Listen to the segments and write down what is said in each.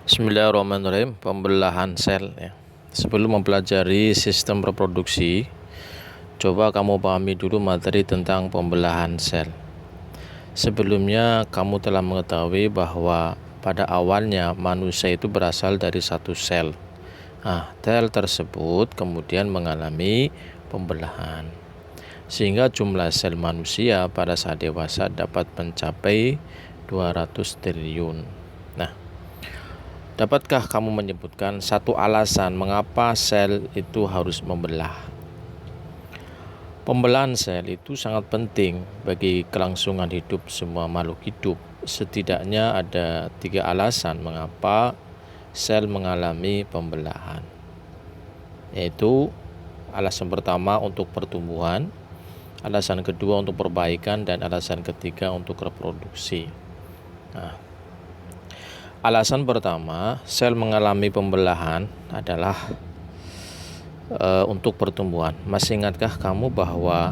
Bismillahirrahmanirrahim. Pembelahan sel ya. Sebelum mempelajari sistem reproduksi, coba kamu pahami dulu materi tentang pembelahan sel. Sebelumnya kamu telah mengetahui bahwa pada awalnya manusia itu berasal dari satu sel. Sel tersebut kemudian mengalami pembelahan, sehingga jumlah sel manusia pada saat dewasa dapat mencapai 200 triliun. Dapatkah kamu menyebutkan satu alasan mengapa sel itu harus membelah? Pembelahan sel itu sangat penting bagi kelangsungan hidup semua makhluk hidup. Setidaknya ada 3 alasan mengapa sel mengalami pembelahan, yaitu alasan pertama untuk pertumbuhan, alasan kedua untuk perbaikan, dan alasan ketiga untuk reproduksi. Alasan pertama, sel mengalami pembelahan adalah untuk pertumbuhan. Masih ingatkah kamu bahwa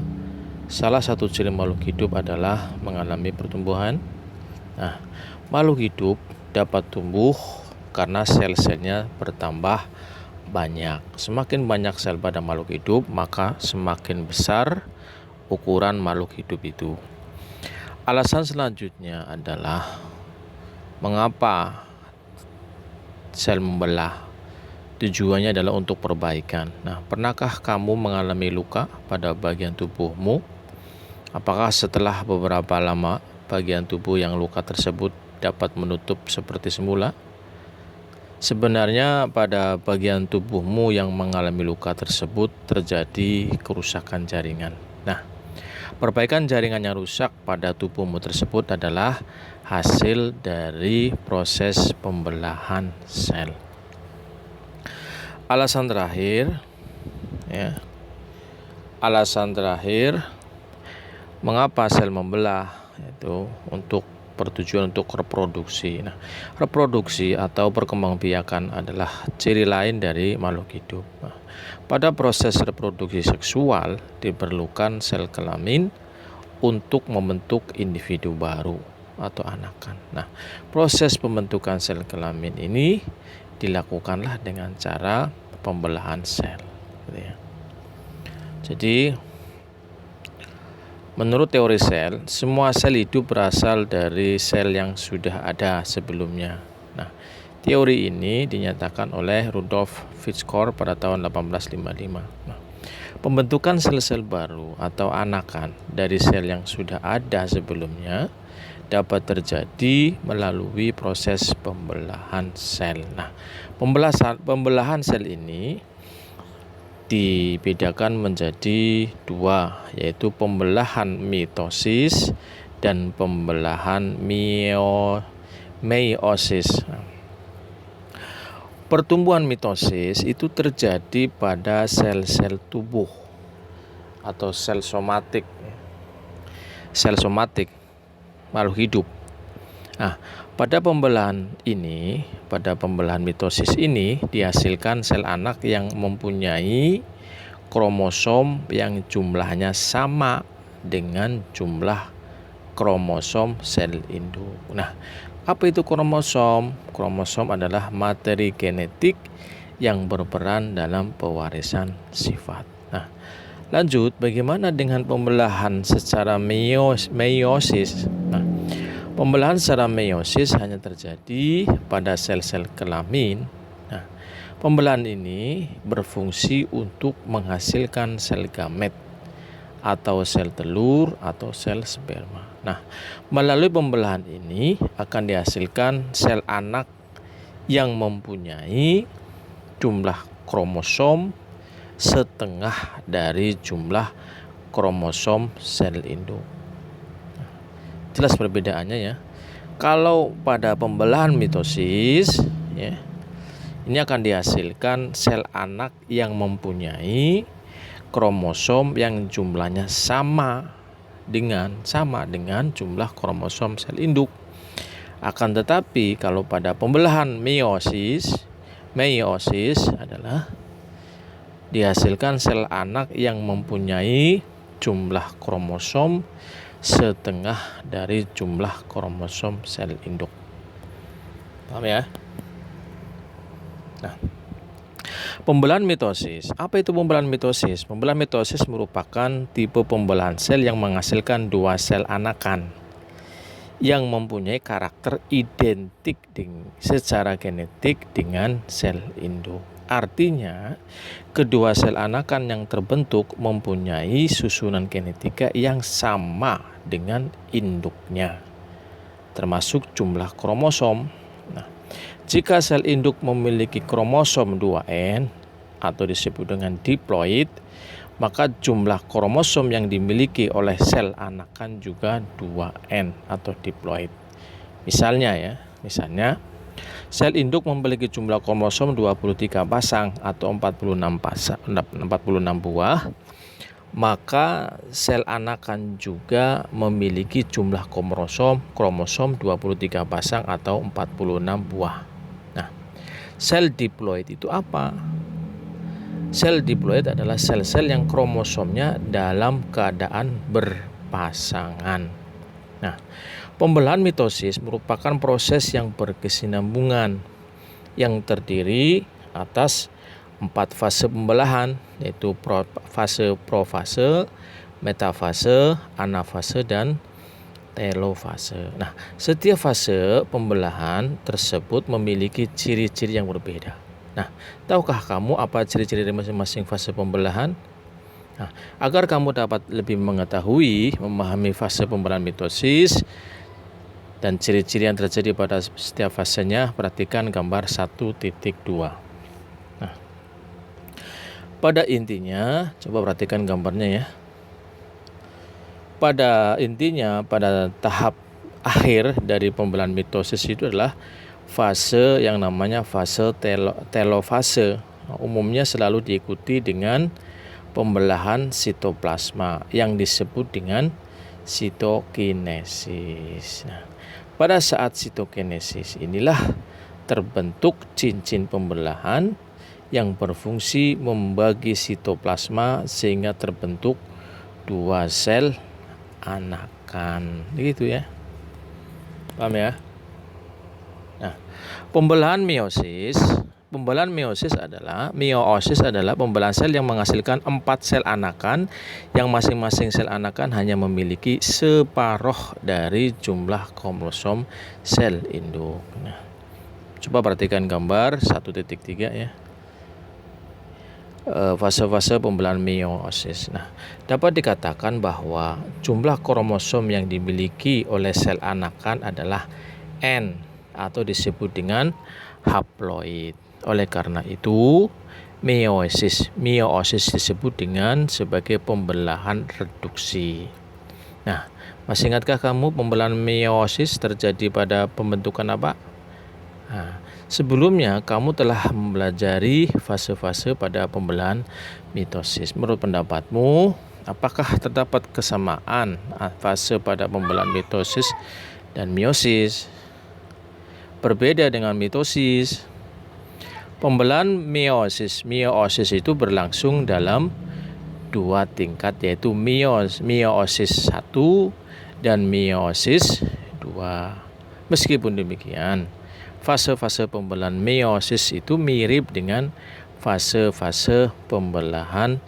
salah satu ciri makhluk hidup adalah mengalami pertumbuhan? Makhluk hidup dapat tumbuh karena sel-selnya bertambah banyak. Semakin banyak sel pada makhluk hidup, maka semakin besar ukuran makhluk hidup itu. Alasan selanjutnya adalah mengapa sel membelah? Tujuannya adalah untuk perbaikan. Pernahkah kamu mengalami luka pada bagian tubuhmu? Apakah setelah beberapa lama bagian tubuh yang luka tersebut dapat menutup seperti semula? Sebenarnya pada bagian tubuhmu yang mengalami luka tersebut terjadi kerusakan jaringan. Perbaikan jaringan yang rusak pada tubuhmu tersebut adalah hasil dari proses pembelahan sel. Alasan terakhir mengapa sel membelah, yaitu untuk bertujuan untuk reproduksi. Reproduksi atau perkembangbiakan adalah ciri lain dari makhluk hidup. Pada proses reproduksi seksual diperlukan sel kelamin untuk membentuk individu baru atau anakan. Proses pembentukan sel kelamin ini dilakukanlah dengan cara pembelahan sel. Jadi, menurut teori sel, semua sel hidup berasal dari sel yang sudah ada sebelumnya. Teori ini dinyatakan oleh Rudolf Virchow pada tahun 1855. Pembentukan sel-sel baru atau anakan dari sel yang sudah ada sebelumnya dapat terjadi melalui proses pembelahan sel. Pembelahan sel ini dibedakan menjadi 2, yaitu pembelahan mitosis dan pembelahan meiosis. Pertumbuhan mitosis itu terjadi pada sel-sel tubuh atau sel somatik makhluk hidup. Pada pembelahan mitosis ini dihasilkan sel anak yang mempunyai kromosom yang jumlahnya sama dengan jumlah kromosom sel induk. Apa itu kromosom? Kromosom adalah materi genetik yang berperan dalam pewarisan sifat. Lanjut, bagaimana dengan pembelahan secara meiosis? Pembelahan secara meiosis hanya terjadi pada sel-sel kelamin. Pembelahan ini berfungsi untuk menghasilkan sel gamet atau sel telur atau sel sperma. Melalui pembelahan ini akan dihasilkan sel anak yang mempunyai jumlah kromosom setengah dari jumlah kromosom sel induk. Jelas perbedaannya ya. Kalau pada pembelahan mitosis, ini akan dihasilkan sel anak yang mempunyai kromosom yang jumlahnya sama dengan jumlah kromosom sel induk. Akan tetapi kalau pada pembelahan meiosis adalah dihasilkan sel anak yang mempunyai jumlah kromosom setengah dari jumlah kromosom sel induk. Paham ya? Nah, pembelahan mitosis. Apa itu pembelahan mitosis? Pembelahan mitosis merupakan tipe pembelahan sel yang menghasilkan dua sel anakan yang mempunyai karakter identik secara genetik dengan sel induk. Artinya, kedua sel anakan yang terbentuk mempunyai susunan genetika yang sama dengan induknya, termasuk jumlah kromosom. Nah, jika sel induk memiliki kromosom 2N atau disebut dengan diploid, maka jumlah kromosom yang dimiliki oleh sel anakan juga 2N atau diploid. Misalnya sel induk memiliki jumlah kromosom 23 pasang atau 46 buah, maka sel anakan juga memiliki jumlah kromosom 23 pasang atau 46 buah. Nah, sel diploid itu apa? Sel diploid adalah sel-sel yang kromosomnya dalam keadaan berpasangan. Nah, pembelahan mitosis merupakan proses yang berkesinambungan yang terdiri atas 4 fase pembelahan, yaitu profase, metafase, anafase, dan telofase. Nah, setiap fase pembelahan tersebut memiliki ciri-ciri yang berbeda. Nah, tahukah kamu apa ciri-ciri dari masing-masing fase pembelahan? Nah, agar kamu dapat lebih memahami fase pembelahan mitosis dan ciri-ciri yang terjadi pada setiap fasenya, perhatikan gambar 1.2. Nah, pada intinya, coba perhatikan gambarnya ya. Pada intinya, pada tahap akhir dari pembelahan mitosis itu adalah fase yang namanya fase telofase. Umumnya selalu diikuti dengan pembelahan sitoplasma yang disebut dengan sitokinesis. Nah, pada saat sitokinesis inilah terbentuk cincin pembelahan yang berfungsi membagi sitoplasma sehingga terbentuk dua sel anakan. Begitu ya. Paham ya? Nah, pembelahan meiosis adalah pembelahan sel yang menghasilkan 4 sel anakan yang masing-masing sel anakan hanya memiliki separuh dari jumlah kromosom sel induk. Nah, coba perhatikan gambar 1.3 ya. Fase-fase pembelahan meiosis. Nah, dapat dikatakan bahwa jumlah kromosom yang dimiliki oleh sel anakan adalah N atau disebut dengan haploid. Oleh karena itu, meiosis disebut dengan sebagai pembelahan reduksi. Nah, masih ingatkah kamu pembelahan meiosis terjadi pada pembentukan apa? Nah, sebelumnya kamu telah mempelajari fase-fase pada pembelahan mitosis. Menurut pendapatmu, apakah terdapat kesamaan fase pada pembelahan mitosis dan meiosis? Berbeda dengan mitosis. Pembelahan meiosis itu berlangsung dalam 2 tingkat, yaitu meiosis 1 dan meiosis 2. Meskipun demikian, fase-fase pembelahan meiosis itu mirip dengan fase-fase pembelahan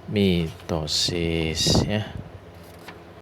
mitosis ya.